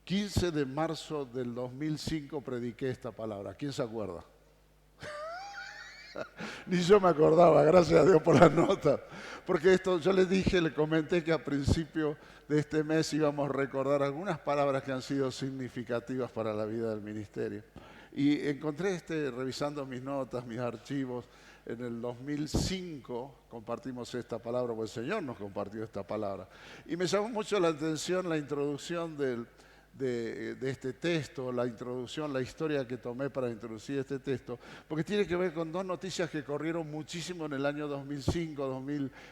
15 de marzo del 2005 prediqué esta palabra. ¿Quién se acuerda? Ni yo me acordaba, gracias a Dios por las notas. Porque esto, yo les dije, le comenté que a principio de este mes íbamos a recordar algunas palabras que han sido significativas para la vida del ministerio. Y encontré, revisando mis notas, mis archivos, en el 2005 compartimos esta palabra, o el Señor nos compartió esta palabra. Y me llamó mucho la atención la introducción de este texto, la introducción, la historia que tomé para introducir este texto, porque tiene que ver con dos noticias que corrieron muchísimo en el año 2005,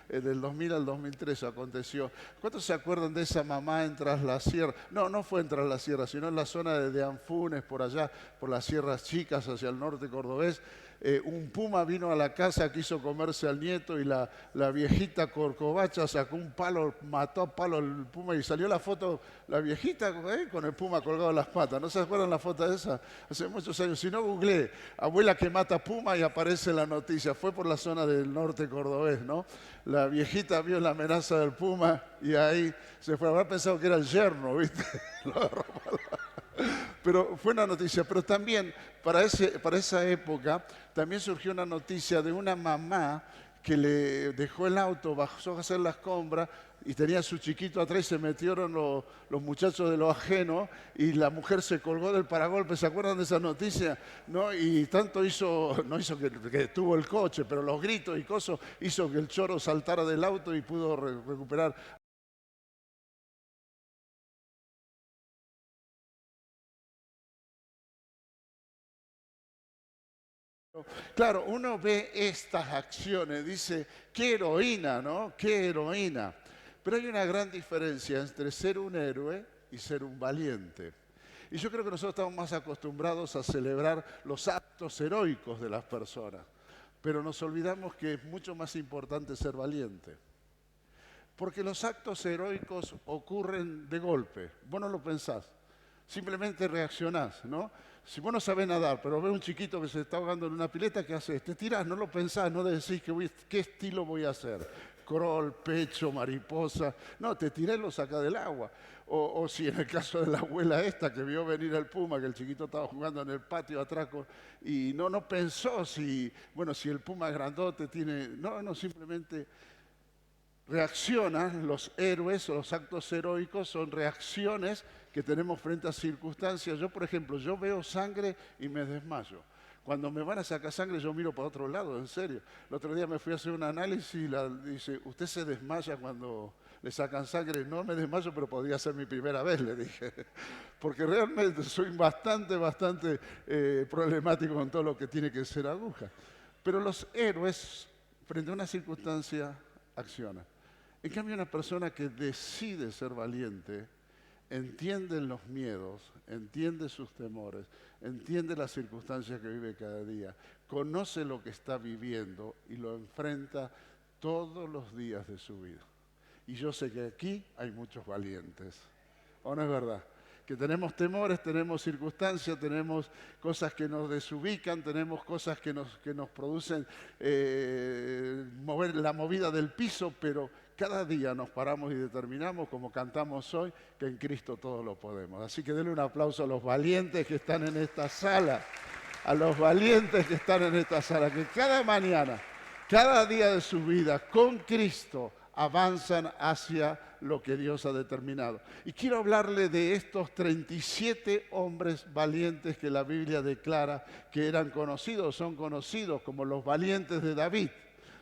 del 2000 al 2003 aconteció. ¿Cuántos se acuerdan de esa mamá en Tras la Sierra? No, no fue en Tras la Sierra, sino en la zona de Anfunes, por allá, por las Sierras Chicas, hacia el norte cordobés. Un puma vino a la casa, quiso comerse al nieto y la viejita corcovacha sacó un palo, mató a palo al puma y salió la foto, la viejita con el puma colgado en las patas. ¿No se acuerdan la foto de esa? Hace muchos años. Si no, googleé, abuela que mata puma y aparece la noticia. Fue por la zona del norte cordobés, ¿no? La viejita vio la amenaza del puma y ahí se fue. Habrá pensado que era el yerno, ¿viste? Pero fue una noticia, pero también para esa época también surgió una noticia de una mamá que le dejó el auto, bajó a hacer las compras y tenía a su chiquito atrás y se metieron los muchachos de lo ajeno y la mujer se colgó del paragolpe. ¿Se acuerdan de esa noticia? ¿No? Y tanto no hizo que detuvo el coche, pero los gritos y cosas hizo que el choro saltara del auto y pudo recuperar. Claro, uno ve estas acciones, dice, qué heroína, ¿no? Qué heroína. Pero hay una gran diferencia entre ser un héroe y ser un valiente. Y yo creo que nosotros estamos más acostumbrados a celebrar los actos heroicos de las personas, pero nos olvidamos que es mucho más importante ser valiente. Porque los actos heroicos ocurren de golpe, vos no lo pensás, simplemente reaccionás, ¿no? Si vos no sabés nadar, pero ves un chiquito que se está ahogando en una pileta, ¿qué haces? Te tirás, no lo pensás, no decís qué estilo voy a hacer. Crawl, pecho, mariposa. No, te tirás y lo sacás del agua. O si en el caso de la abuela esta que vio venir el puma, que el chiquito estaba jugando en el patio atrás y no pensó si el puma grandote tiene... No, simplemente reaccionan. Los héroes o los actos heroicos son reacciones que tenemos frente a circunstancias. Yo, por ejemplo, yo veo sangre y me desmayo. Cuando me van a sacar sangre yo miro para otro lado, en serio. El otro día me fui a hacer un análisis y dice, ¿usted se desmaya cuando le sacan sangre? No me desmayo, pero podría ser mi primera vez, le dije. Porque realmente soy bastante problemático con todo lo que tiene que ser aguja. Pero los héroes, frente a una circunstancia, accionan. En cambio, una persona que decide ser valiente, entiende los miedos, entiende sus temores, entiende las circunstancias que vive cada día, conoce lo que está viviendo y lo enfrenta todos los días de su vida. Y yo sé que aquí hay muchos valientes. ¿O no es verdad? Que tenemos temores, tenemos circunstancias, tenemos cosas que nos desubican, tenemos cosas que nos producen mover la movida del piso, pero cada día nos paramos y determinamos, como cantamos hoy, que en Cristo todo lo podemos. Así que denle un aplauso a los valientes que están en esta sala, a los valientes que están en esta sala, que cada mañana, cada día de su vida, con Cristo, avanzan hacia lo que Dios ha determinado. Y quiero hablarle de estos 37 hombres valientes que la Biblia declara que eran conocidos, son conocidos como los valientes de David.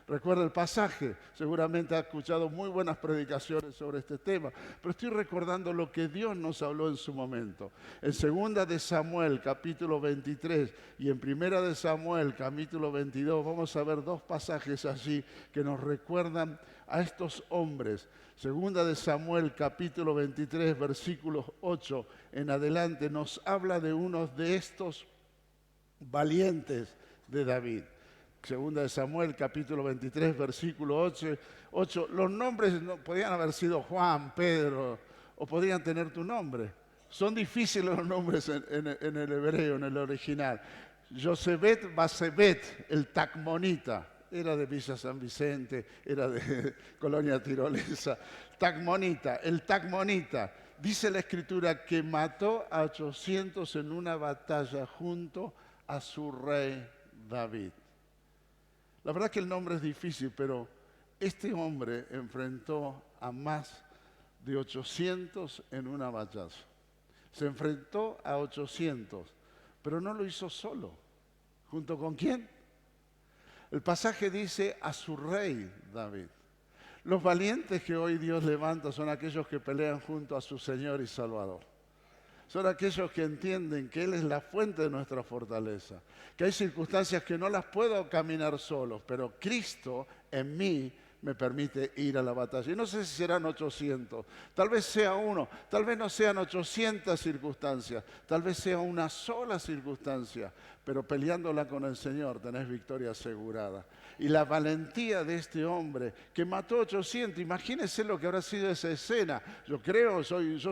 Recuerda el pasaje, seguramente ha escuchado muy buenas predicaciones sobre este tema, pero estoy recordando lo que Dios nos habló en su momento. En 2 de Samuel, capítulo 23, y en 1 de Samuel, capítulo 22, vamos a ver dos pasajes allí que nos recuerdan a estos hombres. 2 de Samuel, capítulo 23, versículos 8 en adelante, nos habla de uno de estos valientes de David. 2 de Samuel, capítulo 23, versículo 8. Los nombres podían haber sido Juan, Pedro, o podían tener tu nombre. Son difíciles los nombres en el hebreo, en el original. Josebet Basebet, el Tacmonita. Era de Villa San Vicente, era de Colonia Tirolesa. Tacmonita, el Tacmonita. Dice la Escritura que mató a 800 en una batalla junto a su rey David. La verdad que el nombre es difícil, pero este hombre enfrentó a más de 800 en una batalla. Se enfrentó a 800, pero no lo hizo solo. ¿Junto con quién? El pasaje dice a su rey David. Los valientes que hoy Dios levanta son aquellos que pelean junto a su Señor y Salvador. Son aquellos que entienden que Él es la fuente de nuestra fortaleza, que hay circunstancias que no las puedo caminar solo, pero Cristo en mí me permite ir a la batalla. Y no sé si serán 800, tal vez sea uno, tal vez no sean 800 circunstancias, tal vez sea una sola circunstancia, pero peleándola con el Señor tenés victoria asegurada. Y la valentía de este hombre que mató 800, imagínense lo que habrá sido esa escena. Yo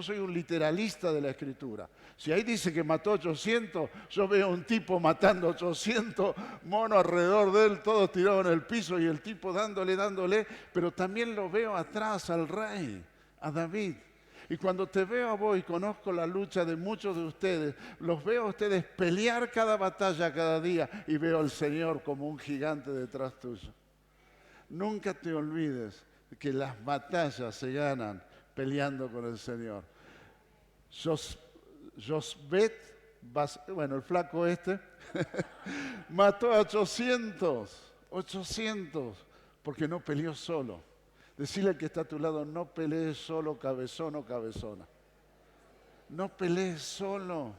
soy un literalista de la Escritura. Si ahí dice que mató 800, yo veo un tipo matando 800 monos alrededor de él, todos tirados en el piso y el tipo dándole, pero también lo veo atrás al rey, a David. Y cuando te veo a vos y conozco la lucha de muchos de ustedes, los veo a ustedes pelear cada batalla cada día y veo al Señor como un gigante detrás tuyo. Nunca te olvides que las batallas se ganan peleando con el Señor. Josbet, bueno, el flaco este, mató a 800, porque no peleó solo. Decirle al que está a tu lado, no pelees solo, cabezón o cabezona. No pelees solo.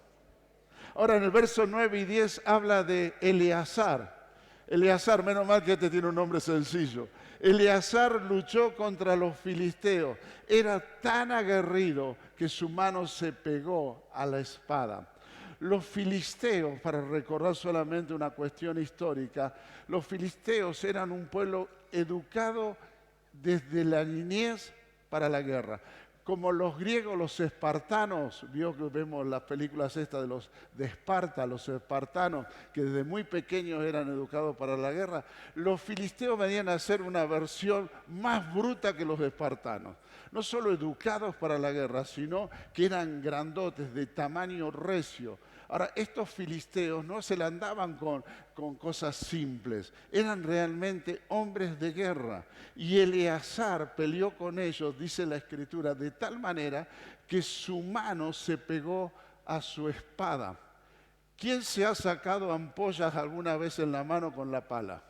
Ahora en el verso 9 y 10 habla de Eleazar. Eleazar, menos mal que este tiene un nombre sencillo. Eleazar luchó contra los filisteos. Era tan aguerrido que su mano se pegó a la espada. Los filisteos, para recordar solamente una cuestión histórica, los filisteos eran un pueblo educado desde la niñez para la guerra. Como los griegos, los espartanos, vio que vemos las películas estas de Esparta, los espartanos, que desde muy pequeños eran educados para la guerra, los filisteos venían a ser una versión más bruta que los espartanos. No solo educados para la guerra, sino que eran grandotes, de tamaño recio. Ahora, estos filisteos no se la andaban con cosas simples, eran realmente hombres de guerra. Y Eleazar peleó con ellos, dice la Escritura, de tal manera que su mano se pegó a su espada. ¿Quién se ha sacado ampollas alguna vez en la mano con la pala?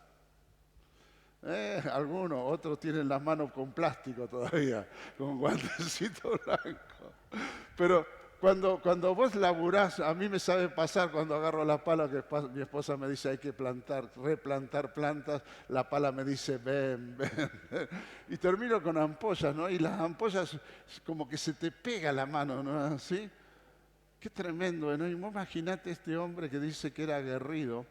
Algunos, otros tienen las manos con plástico todavía, con guantecito blanco. Pero cuando vos laburás, a mí me sabe pasar cuando agarro la pala, que mi esposa me dice hay que replantar plantas, la pala me dice ven. Y termino con ampollas, ¿no? Y las ampollas como que se te pega la mano, ¿no? ¿Así? Qué tremendo, ¿no? Y vos imaginate este hombre que dice que era aguerrido,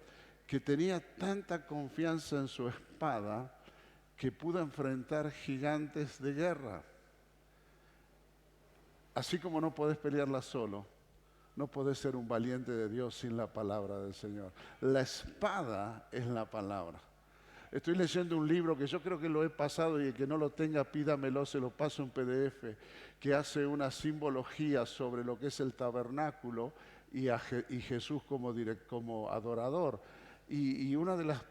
que tenía tanta confianza en su espada, que pudo enfrentar gigantes de guerra. Así como no podés pelearla solo, no podés ser un valiente de Dios sin la palabra del Señor. La espada es la palabra. Estoy leyendo un libro que yo creo que lo he pasado y el que no lo tenga, pídamelo, se lo paso en PDF, que hace una simbología sobre lo que es el tabernáculo y Jesús como adorador. Y una de las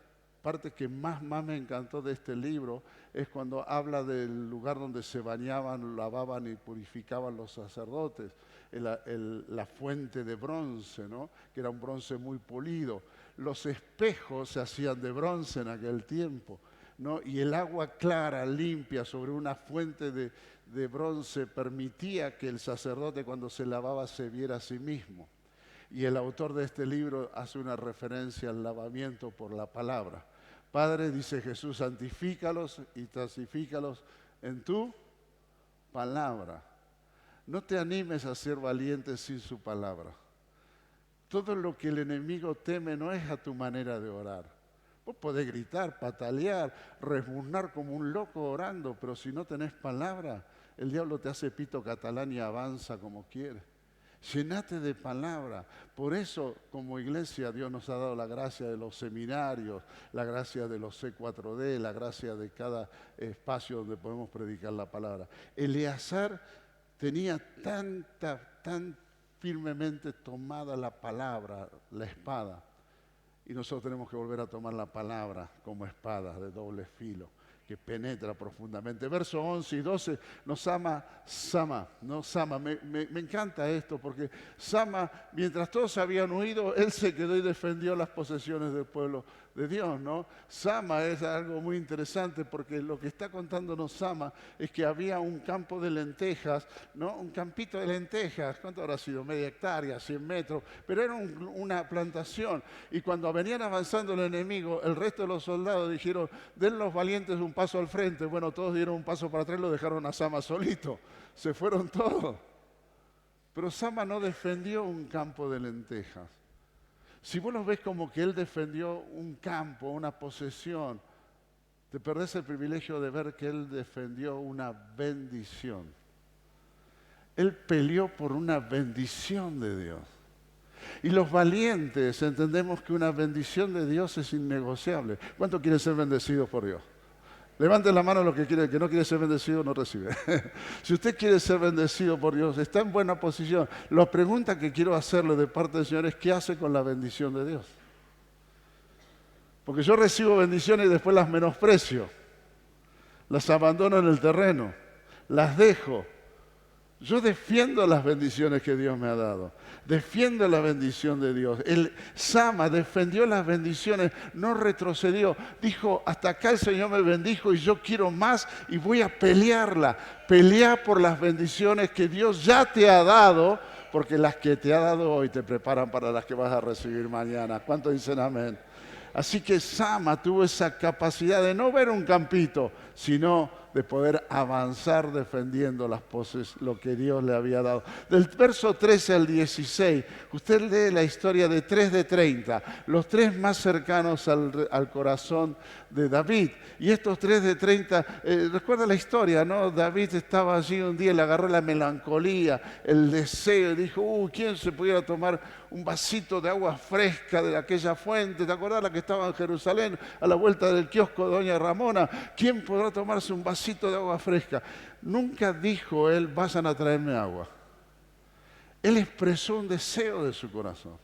parte que más me encantó de este libro es cuando habla del lugar donde se bañaban, lavaban y purificaban los sacerdotes, la fuente de bronce, ¿no? Que era un bronce muy pulido. Los espejos se hacían de bronce en aquel tiempo, ¿no? Y el agua clara, limpia, sobre una fuente de bronce permitía que el sacerdote cuando se lavaba se viera a sí mismo. Y el autor de este libro hace una referencia al lavamiento por la palabra. Padre, dice Jesús, santifícalos y santifícalos en tu palabra. No te animes a ser valiente sin su palabra. Todo lo que el enemigo teme no es a tu manera de orar. Vos podés gritar, patalear, resmuznar como un loco orando, pero si no tenés palabra, el diablo te hace pito catalán y avanza como quiere. Llenate de palabra. Por eso, como iglesia, Dios nos ha dado la gracia de los seminarios, la gracia de los C4D, la gracia de cada espacio donde podemos predicar la palabra. Eleazar tenía tan firmemente tomada la palabra, la espada. Y nosotros tenemos que volver a tomar la palabra como espada de doble filo, que penetra profundamente. Versos 11 y 12, nos ama Sama, no Sama. Me encanta esto porque Sama, mientras todos habían huido, él se quedó y defendió las posesiones del pueblo de Dios, ¿no? Sama es algo muy interesante porque lo que está contándonos Sama es que había un campo de lentejas, ¿no? Un campito de lentejas, ¿cuánto habrá sido? Media hectárea, 100 metros, pero era una plantación. Y cuando venían avanzando el enemigo, el resto de los soldados dijeron, den los valientes un paso al frente. Bueno, todos dieron un paso para atrás y lo dejaron a Sama solito. Se fueron todos. Pero Sama no defendió un campo de lentejas. Si vos lo ves como que él defendió un campo, una posesión, te perdés el privilegio de ver que él defendió una bendición. Él peleó por una bendición de Dios. Y los valientes entendemos que una bendición de Dios es innegociable. ¿Cuántos quieren ser bendecidos por Dios? Levanten la mano los que quieren, que no quiere ser bendecido, no recibe. Si usted quiere ser bendecido por Dios, está en buena posición. La pregunta que quiero hacerle de parte del Señor es, ¿qué hace con la bendición de Dios? Porque yo recibo bendiciones y después las menosprecio. Las abandono en el terreno. Las dejo. Yo defiendo las bendiciones que Dios me ha dado. Defiendo la bendición de Dios. El Sama defendió las bendiciones, no retrocedió. Dijo, hasta acá el Señor me bendijo y yo quiero más y voy a pelearla. Pelea por las bendiciones que Dios ya te ha dado, porque las que te ha dado hoy te preparan para las que vas a recibir mañana. ¿Cuántos dicen amén? Así que Sama tuvo esa capacidad de no ver un campito, sino de poder avanzar defendiendo las poses, lo que Dios le había dado. Del verso 13 al 16, usted lee la historia de 3 de 30, los 3 más cercanos al corazón de David. Y estos 3 de 30, recuerda la historia, ¿no? David estaba allí un día, le agarró la melancolía, el deseo, y dijo, ¿quién se pudiera tomar un vasito de agua fresca de aquella fuente? ¿Te acordás la que estaba en Jerusalén, a la vuelta del kiosco de Doña Ramona? ¿Quién podrá tomarse un vasito de agua fresca? Nunca dijo él, vayan a traerme agua. Él expresó un deseo de su corazón.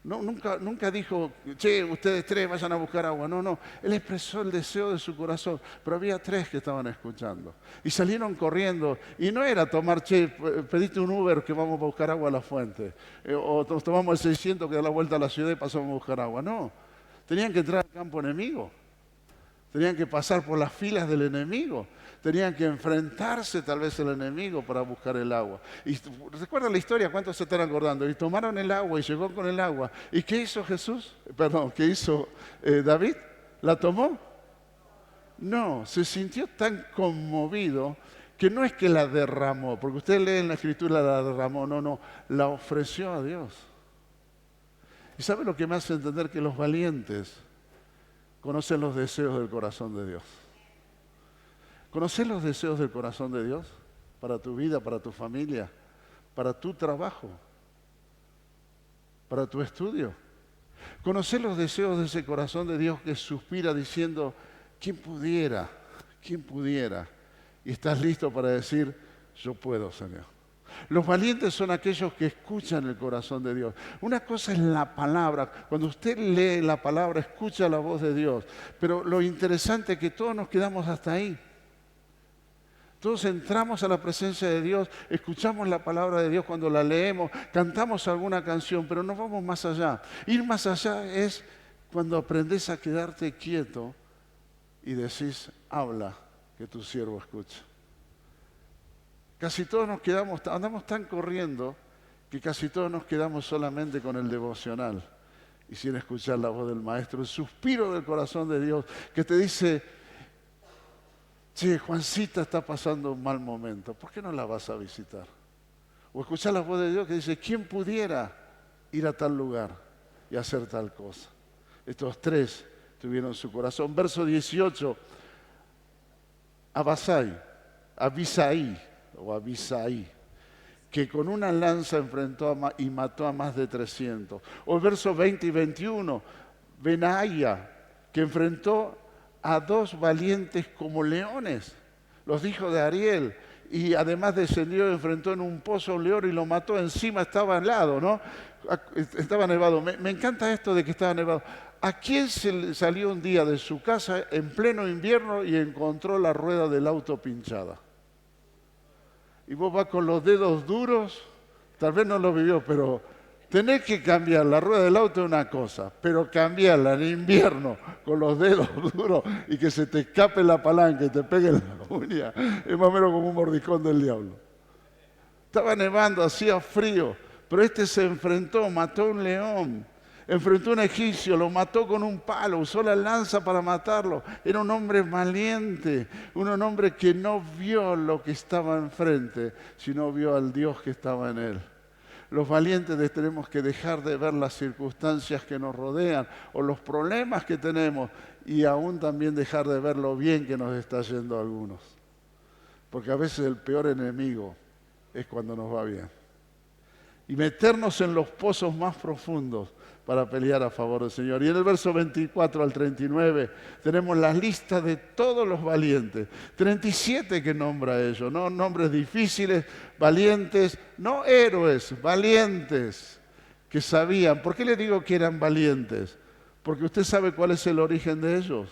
No, nunca dijo, che, ustedes 3 vayan a buscar agua. No, él expresó el deseo de su corazón. Pero había 3 que estaban escuchando. Y salieron corriendo. Y no era tomar, che, pediste un Uber que vamos a buscar agua a la fuente. O tomamos el 600 que da la vuelta a la ciudad y pasamos a buscar agua. No, tenían que entrar al campo enemigo. Tenían que pasar por las filas del enemigo. Tenían que enfrentarse tal vez al enemigo para buscar el agua. Y recuerda la historia, ¿cuántos se están acordando? Y tomaron el agua y llegó con el agua. ¿Y qué hizo Jesús? ¿Qué hizo David? ¿La tomó? No, se sintió tan conmovido que no es que la derramó, porque usted lee en la Escritura la derramó, no, la ofreció a Dios. ¿Y sabe lo que me hace entender? Que los valientes conocen los deseos del corazón de Dios. ¿Conoces los deseos del corazón de Dios? Para tu vida, para tu familia, para tu trabajo, para tu estudio. ¿Conoces los deseos de ese corazón de Dios que suspira diciendo, ¿quién pudiera? ¿Quién pudiera? Y estás listo para decir, yo puedo, Señor. Los valientes son aquellos que escuchan el corazón de Dios. Una cosa es la palabra. Cuando usted lee la palabra, escucha la voz de Dios. Pero lo interesante es que todos nos quedamos hasta ahí. Todos entramos a la presencia de Dios, escuchamos la palabra de Dios cuando la leemos, cantamos alguna canción, pero no vamos más allá. Ir más allá es cuando aprendes a quedarte quieto y decís, habla, que tu siervo escucha. Casi todos nos quedamos, andamos tan corriendo que casi todos nos quedamos solamente con el devocional y sin escuchar la voz del Maestro, el suspiro del corazón de Dios que te dice, che, Juancita está pasando un mal momento, ¿por qué no la vas a visitar? O escuchar la voz de Dios que dice, ¿quién pudiera ir a tal lugar y hacer tal cosa? Estos 3 tuvieron su corazón. Verso 18, Abisai, que con una lanza enfrentó y mató a más de 300. O el verso 20 y 21, Benaía, que enfrentó a 2 valientes como leones, los hijos de Ariel, y además descendió y enfrentó en un pozo a un león y lo mató. Encima estaba helado, ¿no? Estaba nevado. Me encanta esto de que estaba nevado. ¿A quién se le salió un día de su casa en pleno invierno y encontró la rueda del auto pinchada? Y vos vas con los dedos duros, tal vez no lo vivió, pero tenés que cambiar la rueda del auto es una cosa, pero cambiarla en invierno con los dedos duros y que se te escape la palanca y te pegue en la uña, es más o menos como un mordiscón del diablo. Estaba nevando, hacía frío, pero este se enfrentó, mató a un león. Enfrentó a un egipcio, lo mató con un palo, usó la lanza para matarlo. Era un hombre valiente, un hombre que no vio lo que estaba enfrente, sino vio al Dios que estaba en él. Los valientes tenemos que dejar de ver las circunstancias que nos rodean o los problemas que tenemos y aún también dejar de ver lo bien que nos está yendo a algunos. Porque a veces el peor enemigo es cuando nos va bien. Y meternos en los pozos más profundos para pelear a favor del Señor. Y en el verso 24 al 39 tenemos la lista de todos los valientes. 37 que nombra ellos, no nombres difíciles, valientes, no héroes, valientes, que sabían. ¿Por qué le digo que eran valientes? Porque usted sabe cuál es el origen de ellos.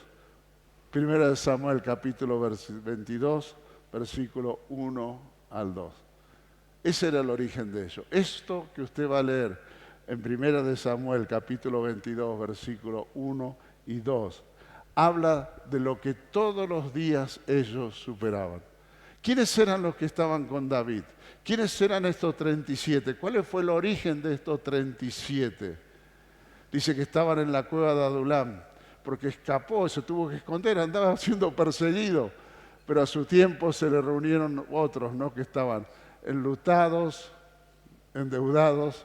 Primera de Samuel, capítulo 22, versículo 1 al 2. Ese era el origen de ellos. Esto que usted va a leer en Primera de Samuel, capítulo 22, versículo 1 y 2, habla de lo que todos los días ellos superaban. ¿Quiénes eran los que estaban con David? ¿Quiénes eran estos 37? ¿Cuál fue el origen de estos 37? Dice que estaban en la cueva de Adulam, porque escapó, se tuvo que esconder, andaba siendo perseguido, pero a su tiempo se le reunieron otros, ¿no?, que estaban enlutados, endeudados,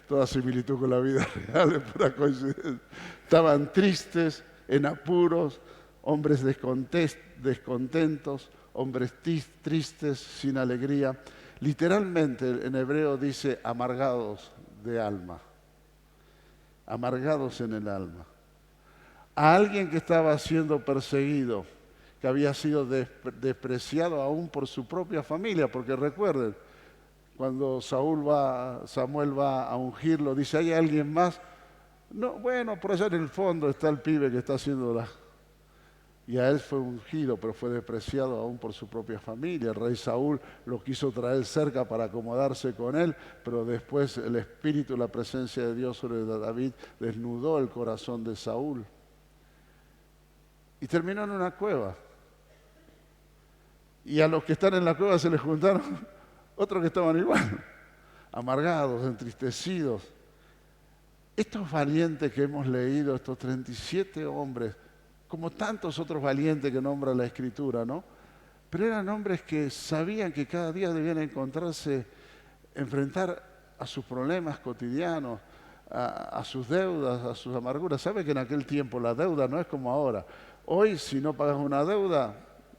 toda similitud con la vida real, es pura coincidencia. Estaban tristes, en apuros, hombres descontentos, hombres tristes, sin alegría. Literalmente en hebreo dice amargados de alma, amargados en el alma. A alguien que estaba siendo perseguido, que había sido despreciado aún por su propia familia, porque recuerden, cuando Samuel va a ungirlo, dice, ¿hay alguien más? No, bueno, por allá en el fondo está el pibe que está haciendo la... Y a él fue ungido, pero fue despreciado aún por su propia familia. El rey Saúl lo quiso traer cerca para acomodarse con él, pero después el espíritu, la presencia de Dios sobre David desnudó el corazón de Saúl. Y terminó en una cueva. Y a los que están en la cueva se les juntaron otros que estaban igual, amargados, entristecidos. Estos valientes que hemos leído, estos 37 hombres, como tantos otros valientes que nombra la Escritura, ¿no? Pero eran hombres que sabían que cada día debían enfrentar a sus problemas cotidianos, a sus deudas, a sus amarguras. ¿Sabe que en aquel tiempo la deuda no es como ahora? Hoy, si no pagas una deuda,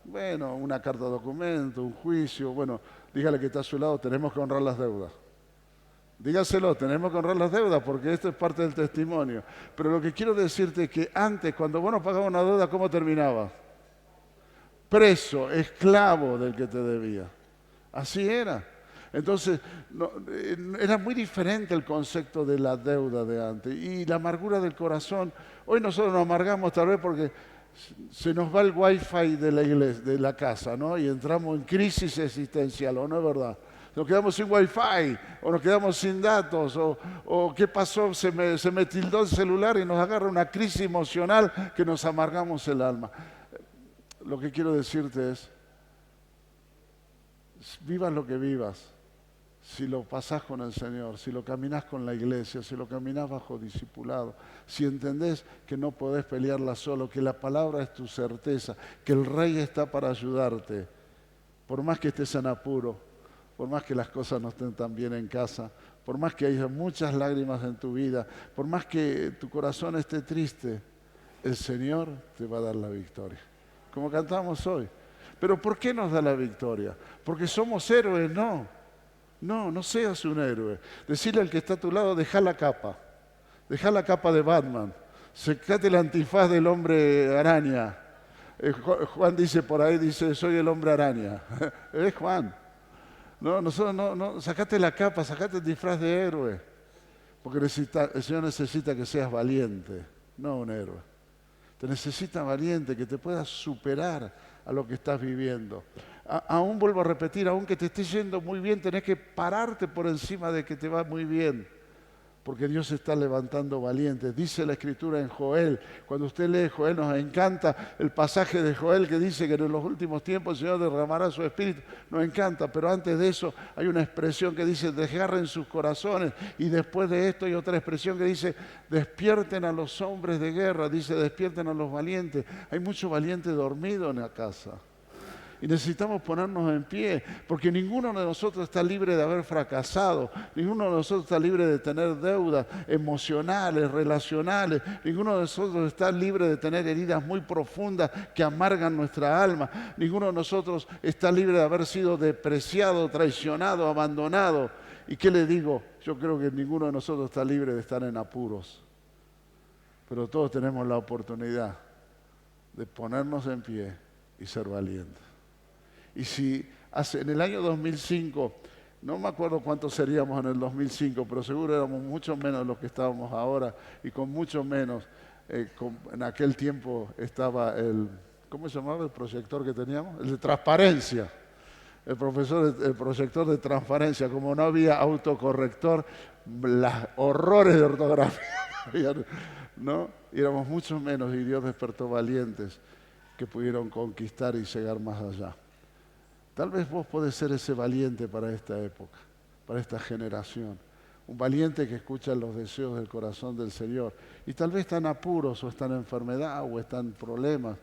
bueno, una carta de documento, un juicio, bueno, dígale que está a su lado, tenemos que honrar las deudas. Dígaselo, tenemos que honrar las deudas porque esto es parte del testimonio. Pero lo que quiero decirte es que antes, cuando vos no pagabas una deuda, ¿cómo terminabas? Preso, esclavo del que te debía. Así era. Entonces, era muy diferente el concepto de la deuda de antes. Y la amargura del corazón, hoy nosotros nos amargamos tal vez porque se nos va el wifi de la iglesia, de la casa, ¿no? Y entramos en crisis existencial, ¿o no es verdad? Nos quedamos sin wifi, o nos quedamos sin datos, o ¿qué pasó? Se me tildó el celular y nos agarra una crisis emocional que nos amargamos el alma. Lo que quiero decirte es, vivas lo que vivas, si lo pasás con el Señor, si lo caminás con la iglesia, si lo caminás bajo discipulado, si entendés que no podés pelearla solo, que la palabra es tu certeza, que el Rey está para ayudarte, por más que estés en apuro, por más que las cosas no estén tan bien en casa, por más que haya muchas lágrimas en tu vida, por más que tu corazón esté triste, el Señor te va a dar la victoria. Como cantamos hoy. ¿Pero por qué nos da la victoria? ¿Porque somos héroes? No. No seas un héroe. Decirle al que está a tu lado, deja la capa de Batman, secate el antifaz del hombre araña, Juan dice por ahí, dice, soy el hombre araña. Es Juan. No, nosotros no, sacate la capa, sacate el disfraz de héroe. Porque el Señor necesita que seas valiente, no un héroe. Te necesita valiente, que te puedas superar a lo que estás viviendo. Aún vuelvo a repetir, aún que te esté yendo muy bien, tenés que pararte por encima de que te va muy bien. Porque Dios está levantando valientes. Dice la Escritura en Joel, cuando usted lee Joel, nos encanta el pasaje de Joel que dice que en los últimos tiempos el Señor derramará su Espíritu. Nos encanta, pero antes de eso hay una expresión que dice, desgarren sus corazones. Y después de esto hay otra expresión que dice, despierten a los hombres de guerra. Dice, despierten a los valientes. Hay mucho valiente dormido en la casa. Y necesitamos ponernos en pie, porque ninguno de nosotros está libre de haber fracasado, ninguno de nosotros está libre de tener deudas emocionales, relacionales, ninguno de nosotros está libre de tener heridas muy profundas que amargan nuestra alma, ninguno de nosotros está libre de haber sido despreciado, traicionado, abandonado. ¿Y qué le digo? Yo creo que ninguno de nosotros está libre de estar en apuros, pero todos tenemos la oportunidad de ponernos en pie y ser valientes. Y si en el año 2005, no me acuerdo cuántos seríamos en el 2005, pero seguro éramos mucho menos de los que estábamos ahora y con mucho menos, en aquel tiempo estaba ¿cómo se llamaba el proyector que teníamos? El de transparencia, el proyector de transparencia, como no había autocorrector, los horrores de ortografía, ¿no? Y éramos mucho menos y Dios despertó valientes que pudieron conquistar y llegar más allá. Tal vez vos podés ser ese valiente para esta época, para esta generación. Un valiente que escucha los deseos del corazón del Señor. Y tal vez está en apuros, o está en enfermedad, o está en problemas,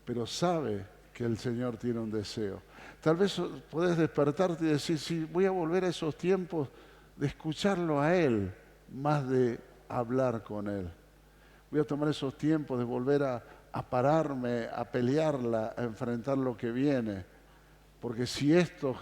pero sabe que el Señor tiene un deseo. Tal vez podés despertarte y decir, sí, voy a volver a esos tiempos de escucharlo a Él, más de hablar con Él. Voy a tomar esos tiempos de volver a pararme, a pelearla, a enfrentar lo que viene. Porque si estos,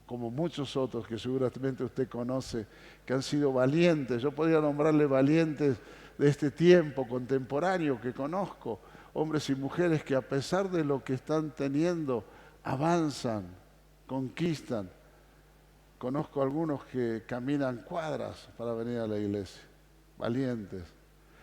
como muchos otros que seguramente usted conoce, que han sido valientes, yo podría nombrarle valientes de este tiempo contemporáneo que conozco, hombres y mujeres que a pesar de lo que están teniendo, avanzan, conquistan. Conozco algunos que caminan cuadras para venir a la iglesia, valientes.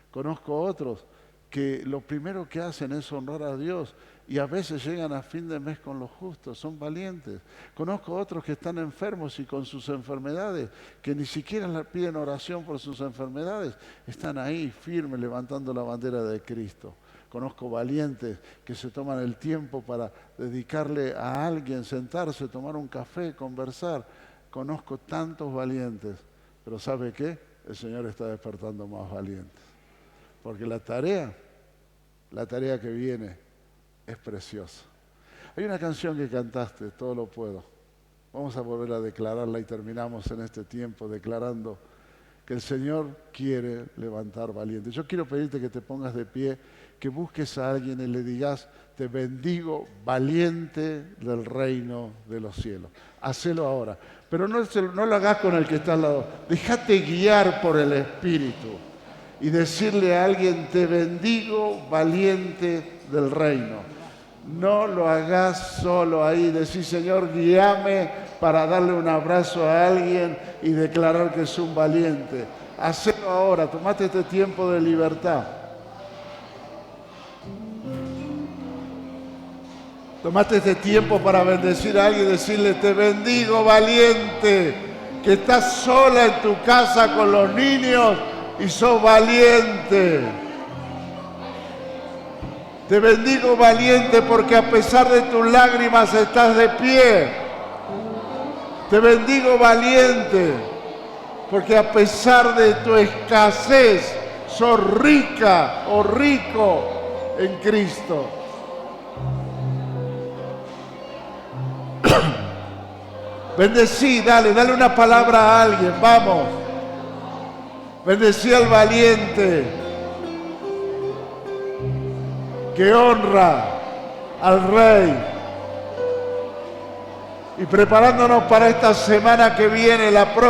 Conozco otros que lo primero que hacen es honrar a Dios y a veces llegan a fin de mes con los justos, son valientes. Conozco otros que están enfermos y con sus enfermedades, que ni siquiera le piden oración por sus enfermedades, están ahí firmes levantando la bandera de Cristo. Conozco valientes que se toman el tiempo para dedicarle a alguien, sentarse, tomar un café, conversar. Conozco tantos valientes, pero ¿sabe qué? El Señor está despertando más valientes. Porque la tarea que viene es preciosa. Hay una canción que cantaste, Todo lo puedo. Vamos a volver a declararla y terminamos en este tiempo declarando que el Señor quiere levantar valientes. Yo quiero pedirte que te pongas de pie, que busques a alguien y le digas, te bendigo, valiente del reino de los cielos. Hacelo ahora, pero no lo hagas con el que está al lado. Déjate guiar por el Espíritu y decirle a alguien, te bendigo, valiente del reino. No lo hagas solo ahí, decir, Señor, guíame para darle un abrazo a alguien y declarar que es un valiente. Hacelo ahora, tomate este tiempo de libertad. Tomate este tiempo para bendecir a alguien y decirle, te bendigo, valiente, que estás sola en tu casa con los niños y sos valiente. Te bendigo, valiente, porque a pesar de tus lágrimas estás de pie. Te bendigo, valiente, porque a pesar de tu escasez sos rica o rico en Cristo. Bendecí, dale una palabra a alguien, vamos. Bendecí al valiente que honra al Rey. Y preparándonos para esta semana que viene, la próxima.